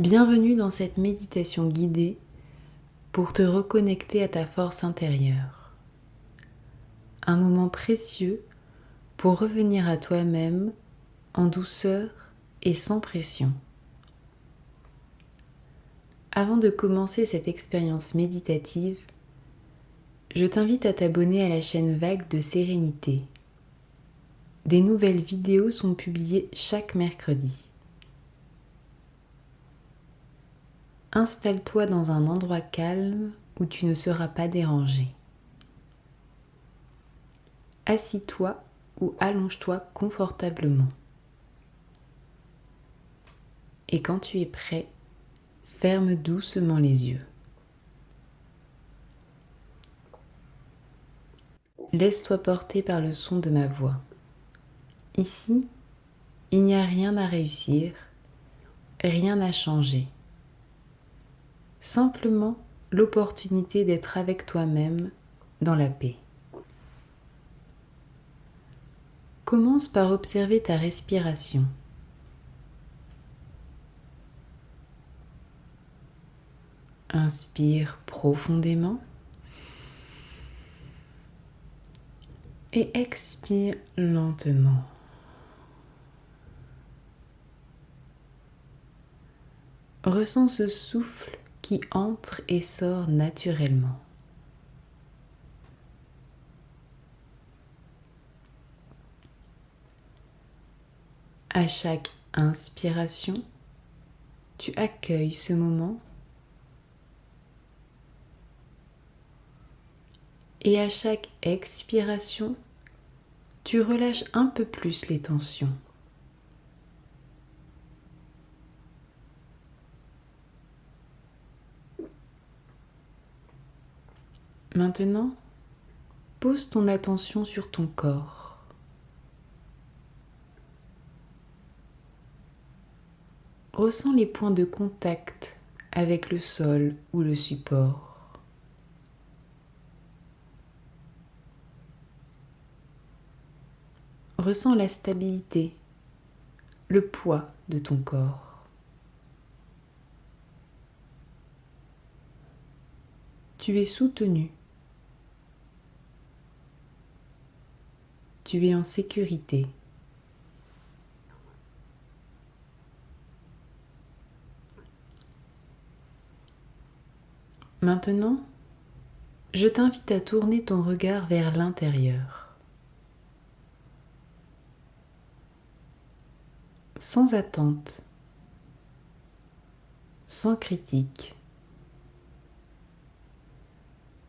Bienvenue dans cette méditation guidée pour te reconnecter à ta force intérieure. Un moment précieux pour revenir à toi-même en douceur et sans pression. Avant de commencer cette expérience méditative, je t'invite à t'abonner à la chaîne Vague de Sérénité. Des nouvelles vidéos sont publiées chaque mercredi. Installe-toi dans un endroit calme où tu ne seras pas dérangé. Assis-toi ou allonge-toi confortablement. Et quand tu es prêt, ferme doucement les yeux. Laisse-toi porter par le son de ma voix. Ici, il n'y a rien à réussir, rien à changer. Simplement l'opportunité d'être avec toi-même dans la paix. Commence par observer ta respiration. Inspire profondément et expire lentement. Ressens ce souffle qui entre et sort naturellement. À chaque inspiration, tu accueilles ce moment et à chaque expiration, tu relâches un peu plus les tensions. Maintenant, pose ton attention sur ton corps. Ressens les points de contact avec le sol ou le support. Ressens la stabilité, le poids de ton corps. Tu es soutenu. Tu es en sécurité. Maintenant, je t'invite à tourner ton regard vers l'intérieur. Sans attente, sans critique.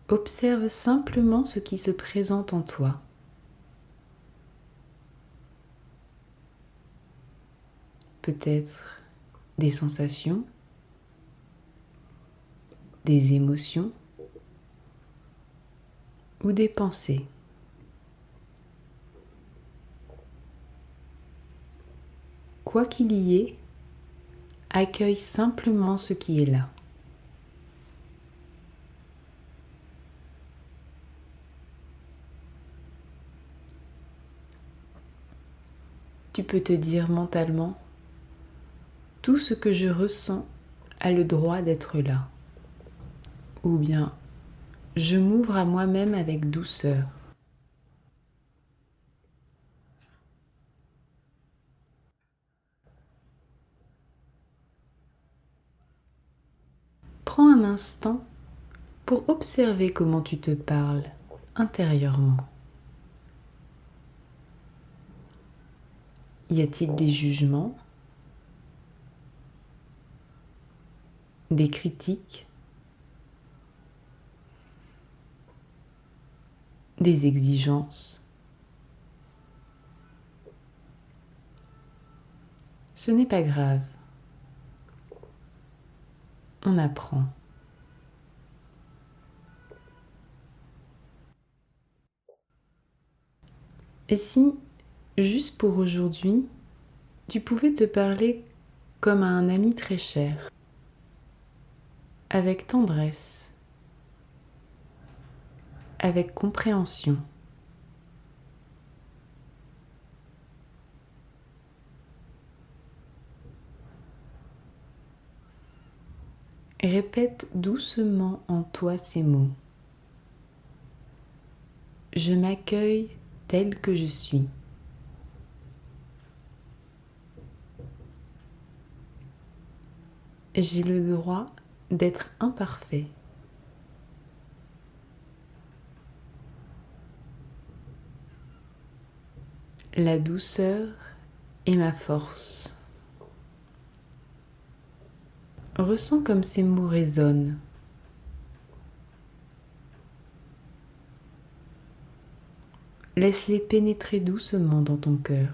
Observe simplement ce qui se présente en toi. Peut-être des sensations, des émotions ou des pensées. Quoi qu'il y ait, accueille simplement ce qui est là. Tu peux te dire mentalement, tout ce que je ressens a le droit d'être là. Ou bien, je m'ouvre à moi-même avec douceur. Prends un instant pour observer comment tu te parles intérieurement. Y a-t-il des jugements, des critiques, des exigences? Ce n'est pas grave. On apprend. Et si, juste pour aujourd'hui, tu pouvais te parler comme à un ami très cher, avec tendresse, avec compréhension. Répète doucement en toi ces mots. Je m'accueille tel que je suis. J'ai le droit d'être imparfait. La douceur est ma force. Ressens comme ces mots résonnent. Laisse-les pénétrer doucement dans ton cœur.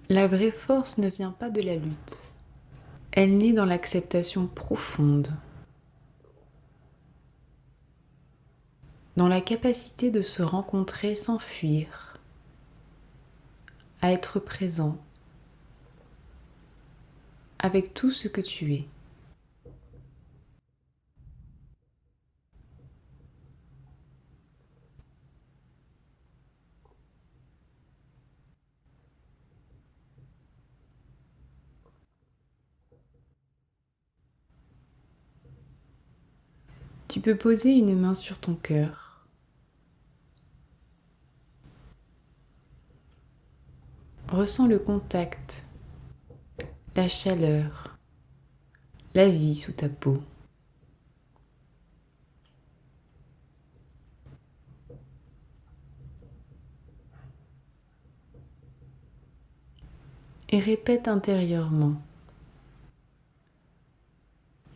La vraie force ne vient pas de la lutte. Elle naît dans l'acceptation profonde, dans la capacité de se rencontrer sans fuir, à être présent avec tout ce que tu es. Tu peux poser une main sur ton cœur. Ressens le contact, la chaleur, la vie sous ta peau. Et répète intérieurement.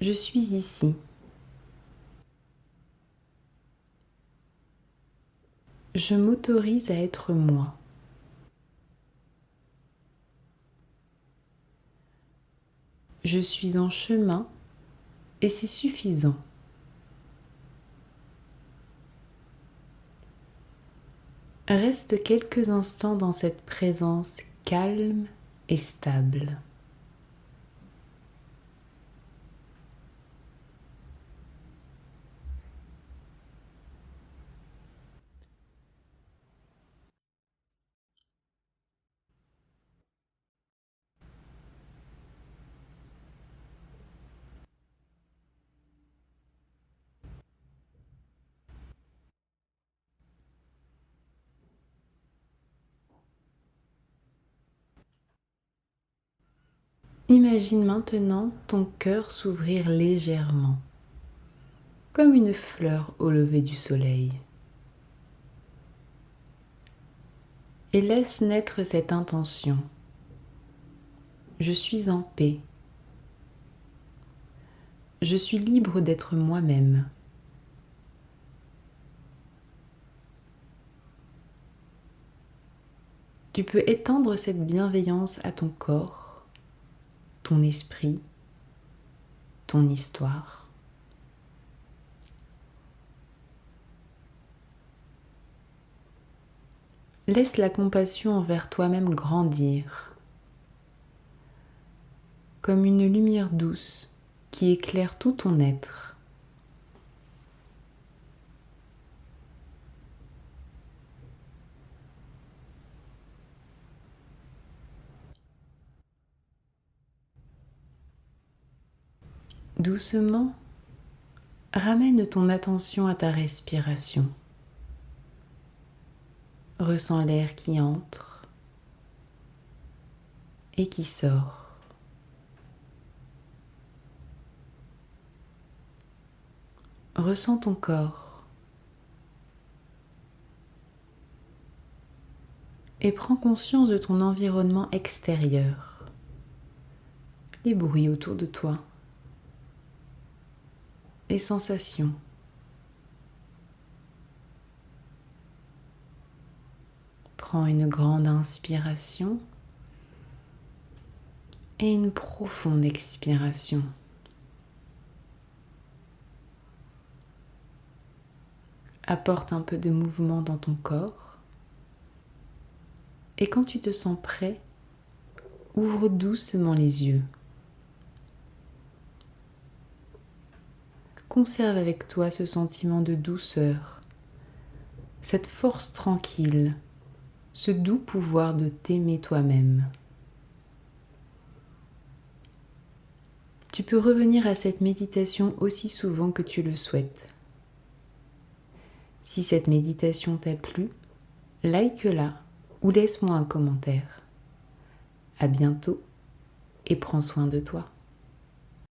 Je suis ici. Je m'autorise à être moi. Je suis en chemin et c'est suffisant. Reste quelques instants dans cette présence calme et stable. Imagine maintenant ton cœur s'ouvrir légèrement, comme une fleur au lever du soleil. Et laisse naître cette intention. Je suis en paix. Je suis libre d'être moi-même. Tu peux étendre cette bienveillance à ton corps, ton esprit, ton histoire. Laisse la compassion envers toi-même grandir, comme une lumière douce qui éclaire tout ton être. Doucement, ramène ton attention à ta respiration. Ressens l'air qui entre et qui sort. Ressens ton corps et prends conscience de ton environnement extérieur, les bruits autour de toi, les sensations. Prends une grande inspiration et une profonde expiration. Apporte un peu de mouvement dans ton corps et quand tu te sens prêt, ouvre doucement les yeux. conserve avec toi ce sentiment de douceur, cette force tranquille, ce doux pouvoir de t'aimer toi-même. Tu peux revenir à cette méditation aussi souvent que tu le souhaites. Si cette méditation t'a plu, like-la ou laisse-moi un commentaire. À bientôt et prends soin de toi.